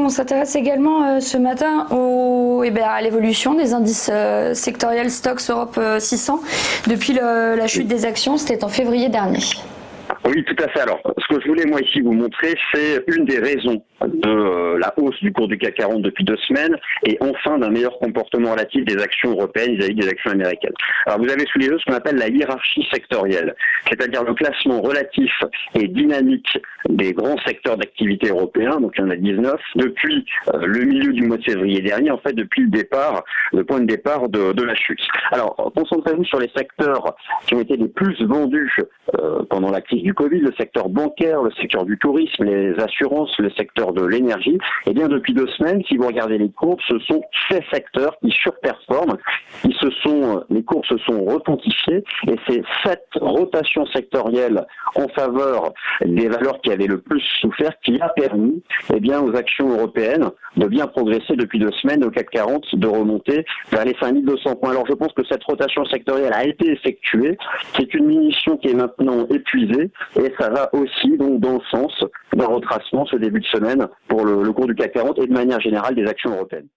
on s'intéresse également ce matin à l'évolution des indices sectoriels Stoxx Europe 600 depuis la chute des actions, c'était en février dernier. Oui, tout à fait. Alors, ce que je voulais moi ici vous montrer, c'est une des raisons de la hausse du cours du CAC 40 depuis 2 semaines et enfin d'un meilleur comportement relatif des actions européennes vis-à-vis des actions américaines. Alors, vous avez sous les yeux ce qu'on appelle la hiérarchie sectorielle, c'est-à-dire le classement relatif et dynamique des grands secteurs d'activité européens, donc il y en a 19, depuis le milieu du mois de février dernier, en fait depuis le point de départ de la chute. Alors, concentrez-vous sur les secteurs qui ont été les plus vendus pendant la crise du Covid, le secteur bancaire, le secteur du tourisme, les assurances, le secteur de l'énergie. Et bien depuis 2 semaines, si vous regardez les courbes, ce sont ces secteurs qui surperforment, les courbes se sont repontifiées et c'est cette rotation sectorielle en faveur des valeurs qui avaient le plus souffert qui a permis aux actions européennes de bien progresser depuis 2 semaines, au CAC 40 de remonter vers les 5200 points. Alors je pense que cette rotation sectorielle a été effectuée, c'est une munition qui est maintenant épuisée et ça va aussi donc dans le sens d'un retracement ce début de semaine pour le cours du CAC 40 et de manière générale des actions européennes.